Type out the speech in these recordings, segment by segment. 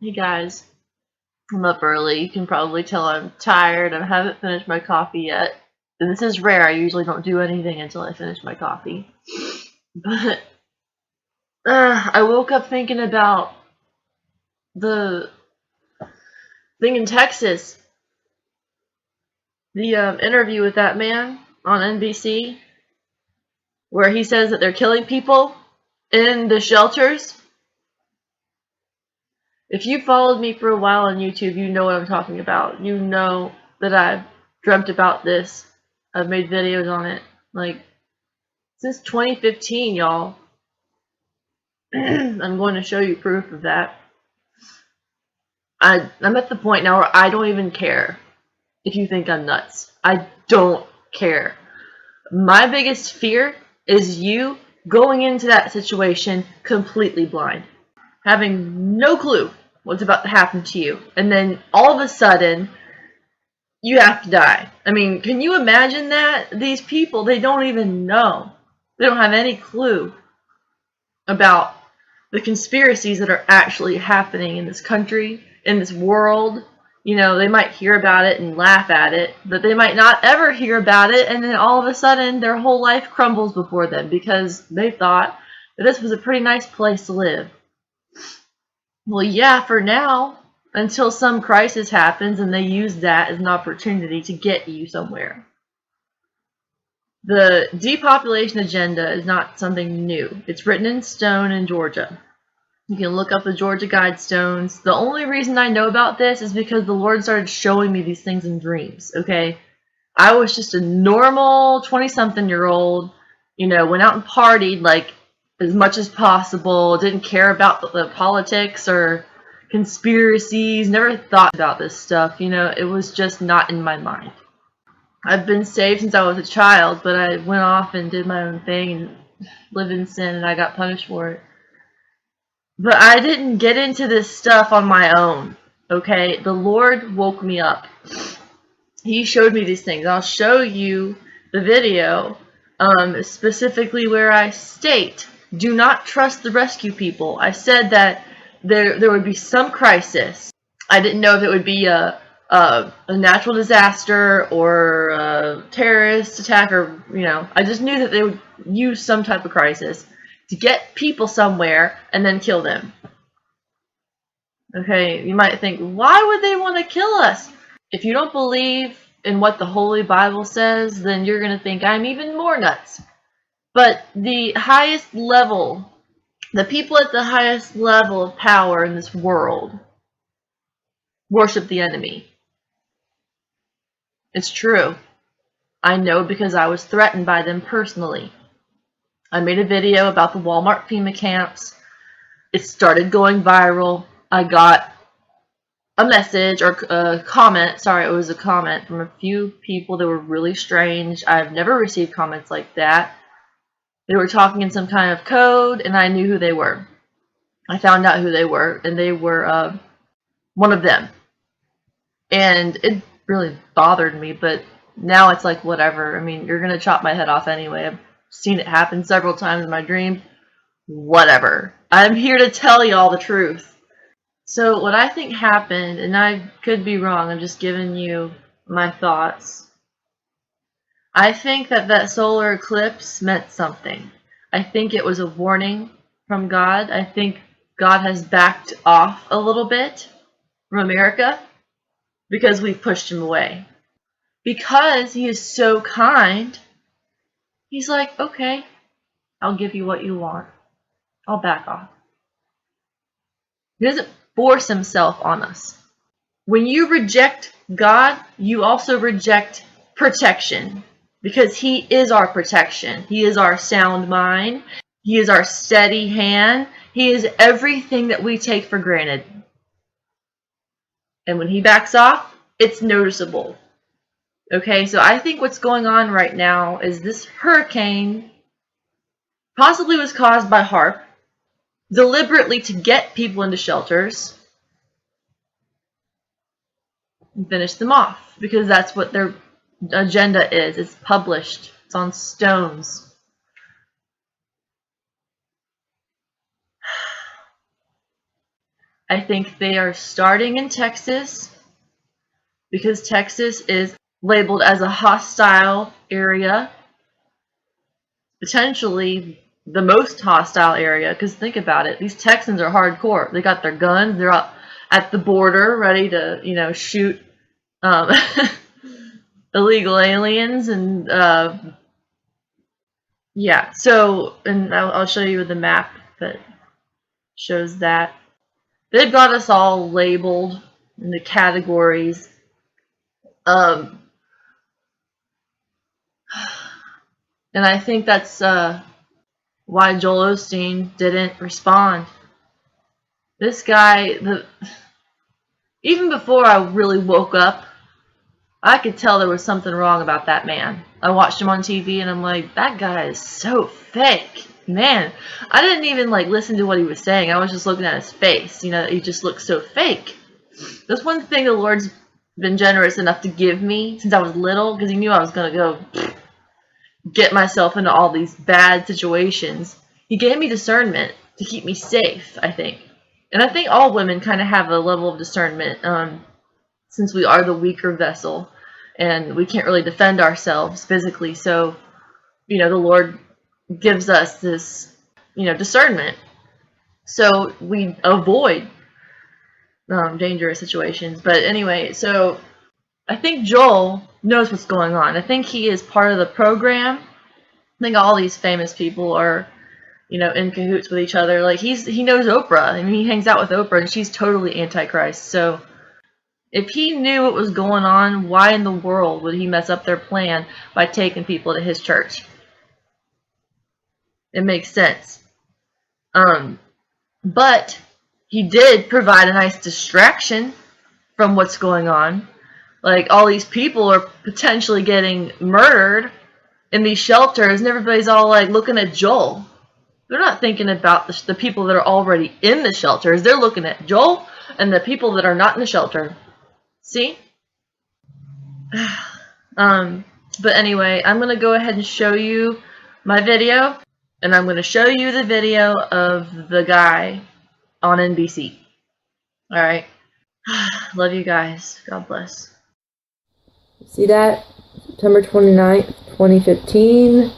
Hey guys, I'm up early. You can probably tell I'm tired. I haven't finished my coffee yet. And this is rare. I usually don't do anything until I finish my coffee. But I woke up thinking about the thing in Texas, the interview with that man on NBC, where he says that they're killing people in the shelters. If you followed me for a while on YouTube, you know what I'm talking about. You know that I've dreamt about this. I've made videos on it. Like, since 2015, y'all. I'm going to show you proof of that. I'm at the point now where I don't even care if you think I'm nuts. I don't care. My biggest fear is you going into that situation completely blind, having no clue what's about to happen to you, and then all of a sudden you have to die. I mean, can you imagine that? These people, they don't even know. They don't have any clue about the conspiracies that are actually happening in this country, in this world. You know, they might hear about it and laugh at it, but they might not ever hear about it, and then all of a sudden their whole life crumbles before them because they thought that this was a pretty nice place to live. Well, yeah, for now, until some crisis happens and they use that as an opportunity to get you somewhere. The depopulation agenda is not something new. It's written in stone in Georgia. You can look up the Georgia Guidestones. The only reason I know about this is because the Lord started showing me these things in dreams, okay? I was just a normal 20-something-year-old, went out and partied, like, as much as possible, didn't care about the politics or conspiracies, never thought about this stuff, it was just not in my mind. I've been saved since I was a child, but I went off and did my own thing and lived in sin, and I got punished for it. But I didn't get into this stuff on my own, okay? The Lord woke me up. He showed me these things. I'll show you the video, specifically where I state, do not trust the rescue people. I said that there would be some crisis. I didn't know if it would be a natural disaster or a terrorist attack, or, I just knew that they would use some type of crisis to get people somewhere and then kill them. Okay, you might think, why would they want to kill us? If you don't believe in what the Holy Bible says, then you're going to think I'm even more nuts. But the highest level, the people at the highest level of power in this world worship the enemy. It's true. I know because I was threatened by them personally. I made a video about the Walmart FEMA camps. It started going viral. I got a message or a comment. Sorry, it was a comment from a few people that were really strange. I've never received comments like that. They were talking in some kind of code, and I knew who they were. I found out who they were, and they were one of them. And it really bothered me, but now it's like, whatever. I mean, you're going to chop my head off anyway. I've seen it happen several times in my dreams. Whatever. I'm here to tell y'all the truth. So what I think happened, and I could be wrong, I'm just giving you my thoughts. I think that solar eclipse meant something. I think it was a warning from God. I think God has backed off a little bit from America because we've pushed him away. Because he is so kind, he's like, okay, I'll give you what you want. I'll back off. He doesn't force himself on us. When you reject God, you also reject protection, because he is our protection. He is our sound mind. He is our steady hand. He is everything that we take for granted. And when he backs off, it's noticeable. Okay, so I think what's going on right now is this hurricane possibly was caused by HARP, deliberately to get people into shelters and finish them off, because that's what their agenda is. It's published. It's on stones. I think they are starting in Texas because Texas is labeled as a hostile area, potentially the most hostile area, because think about it, these Texans are hardcore. They got their guns, they're up at the border ready to, shoot um, illegal aliens, and yeah, so, and I'll show you the map that shows that. They've got us all labeled into categories. Um, and I think that's why Joel Osteen didn't respond. This guy, even before I really woke up, I could tell there was something wrong about that man. I watched him on TV and I'm like, that guy is so fake. Man, I didn't even listen to what he was saying. I was just looking at his face. He just looked so fake. That's one thing the Lord's been generous enough to give me since I was little, because he knew I was going to go get myself into all these bad situations. He gave me discernment to keep me safe, I think. And I think all women kind of have a level of discernment, since we are the weaker vessel and we can't really defend ourselves physically. So, the Lord gives us this, discernment. So we avoid dangerous situations. But anyway, so I think Joel knows what's going on. I think he is part of the program. I think all these famous people are, in cahoots with each other. Like he knows Oprah. I mean, he hangs out with Oprah, and she's totally Antichrist. So if he knew what was going on, why in the world would he mess up their plan by taking people to his church? It makes sense. But he did provide a nice distraction from what's going on. Like, all these people are potentially getting murdered in these shelters, and everybody's all looking at Joel. They're not thinking about the people that are already in the shelters. They're looking at Joel and the people that are not in the shelter. See? But anyway, I'm going to go ahead and show you my video, and I'm going to show you the video of the guy on NBC. Alright? Love you guys. God bless. See that? September 29th, 2015.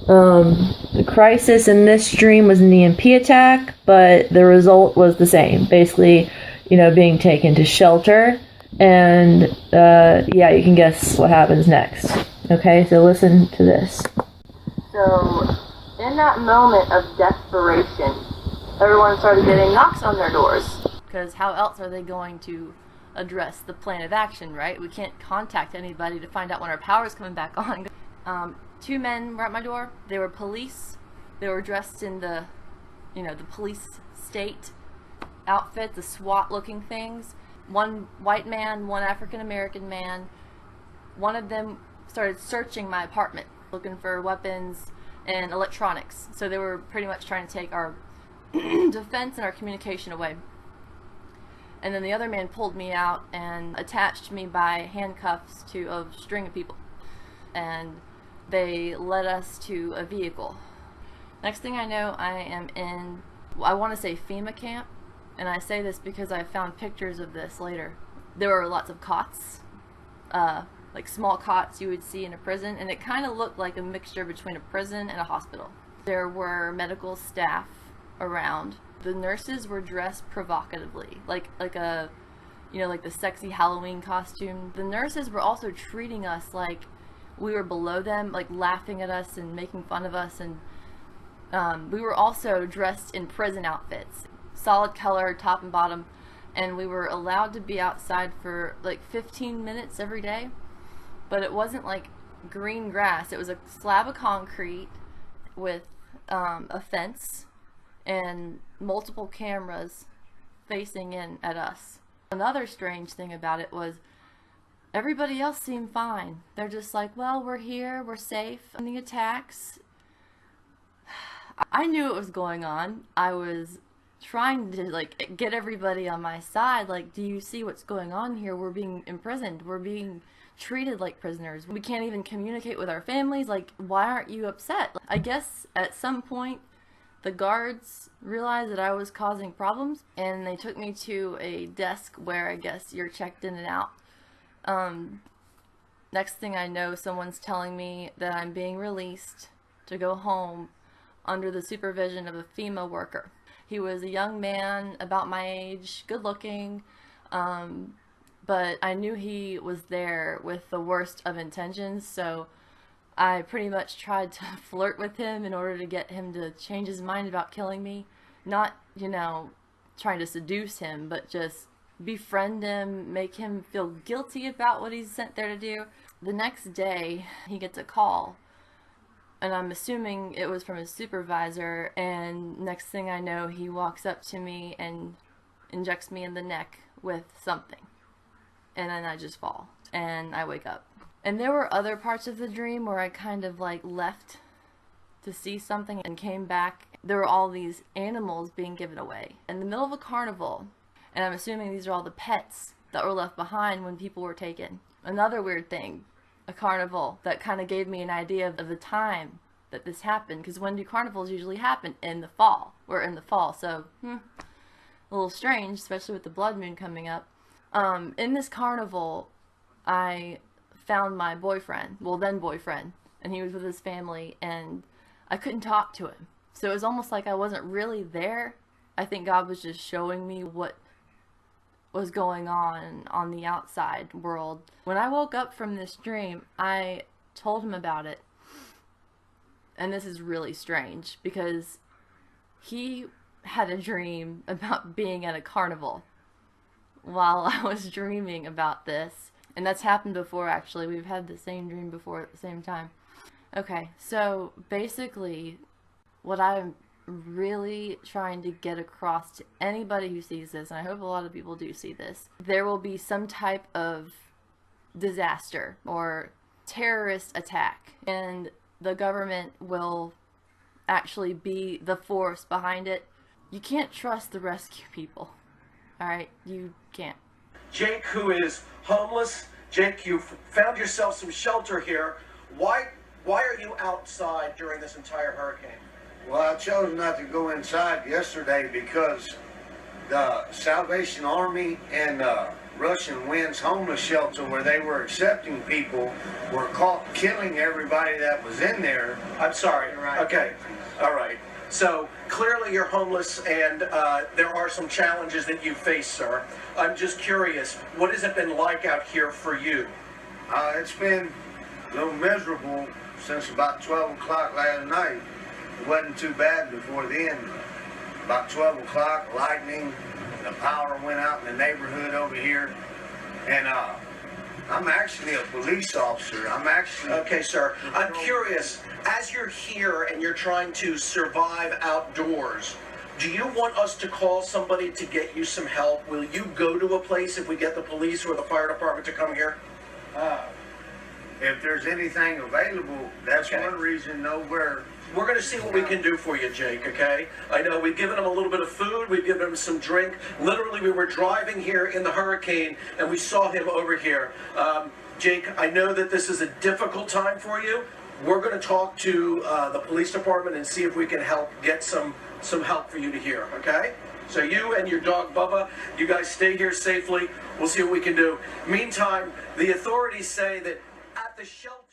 The crisis in this stream was an EMP attack, but the result was the same. Basically, being taken to shelter. And, yeah, you can guess what happens next. Okay, so listen to this. So, in that moment of desperation, everyone started getting knocks on their doors. Because how else are they going to address the plan of action, right? We can't contact anybody to find out when our power's coming back on. Two men were at my door. They were police. They were dressed in the police state outfit, the SWAT-looking things. One white man, one African-American man. One of them started searching my apartment, looking for weapons and electronics. So they were pretty much trying to take our defense and our communication away. And then the other man pulled me out and attached me by handcuffs to a string of people. And they led us to a vehicle. Next thing I know, I am in, I want to say FEMA camp. And I say this because I found pictures of this later. There were lots of cots, like small cots you would see in a prison. And it kind of looked like a mixture between a prison and a hospital. There were medical staff around. The nurses were dressed provocatively, like a, like the sexy Halloween costume. The nurses were also treating us like we were below them, like laughing at us and making fun of us. And we were also dressed in prison outfits, solid color, top and bottom. And we were allowed to be outside for like 15 minutes every day. But it wasn't like green grass. It was a slab of concrete with a fence and multiple cameras facing in at us. Another strange thing about it was everybody else seemed fine. They're just like, well, we're here, we're safe from the attacks. I knew what was going on. I was trying to get everybody on my side. Like, do you see what's going on here? We're being imprisoned. We're being treated like prisoners. We can't even communicate with our families. Like, why aren't you upset? I guess at some point The guards realized that I was causing problems, and they took me to a desk where I guess you're checked in and out. Next thing I know, someone's telling me that I'm being released to go home under the supervision of a FEMA worker. He was a young man, about my age, good looking, but I knew he was there with the worst of intentions, so I pretty much tried to flirt with him in order to get him to change his mind about killing me. Not, you know, trying to seduce him, but just befriend him, make him feel guilty about what he's sent there to do. The next day, he gets a call, and I'm assuming it was from his supervisor, and next thing I know, he walks up to me and injects me in the neck with something. And then I just fall, and I wake up. And there were other parts of the dream where I kind of like left to see something and came back. There were all these animals being given away in the middle of a carnival, and I'm assuming these are all the pets that were left behind when people were taken. Another weird thing, a carnival that kind of gave me an idea of the time that this happened, because when do carnivals usually happen? In the fall. We're in the fall, so a little strange, especially with the blood moon coming up. In this carnival, I found my boyfriend, well then boyfriend, and he was with his family, and I couldn't talk to him. So it was almost like I wasn't really there. I think God was just showing me what was going on the outside world. When I woke up from this dream, I told him about it. And this is really strange because he had a dream about being at a carnival while I was dreaming about this. And that's happened before, actually. We've had the same dream before at the same time. Okay, so basically what I'm really trying to get across to anybody who sees this, and I hope a lot of people do see this, there will be some type of disaster or terrorist attack, and the government will actually be the force behind it. You can't trust the rescue people. Alright? You can't. Jake, who is homeless. Jake, you found yourself some shelter here. Why are you outside during this entire hurricane? Well, I chose not to go inside yesterday because the Salvation Army and Russian Winds homeless shelter where they were accepting people were caught killing everybody that was in there. I'm sorry. Right. Okay. All right. So clearly you're homeless, and there are some challenges that you face, sir. I'm just curious, what has it been like out here for you? It's been a little miserable since about 12 o'clock last night. It wasn't too bad before then. About 12 o'clock, lightning, the power went out in the neighborhood over here. And I'm actually a police officer. Okay, sir. I'm curious, as you're here and you're trying to survive outdoors, do you want us to call somebody to get you some help? Will you go to a place if we get the police or the fire department to come here? If there's anything available, that's Okay. one reason nowhere. We're going to see what we can do for you, Jake, okay? I know we've given him a little bit of food, we've given him some drink. Literally, we were driving here in the hurricane, and we saw him over here. Jake, I know that this is a difficult time for you. We're going to talk to the police department and see if we can help get some help for you to hear, okay? So you and your dog, Bubba, you guys stay here safely. We'll see what we can do. Meantime, the authorities say that at the shelter...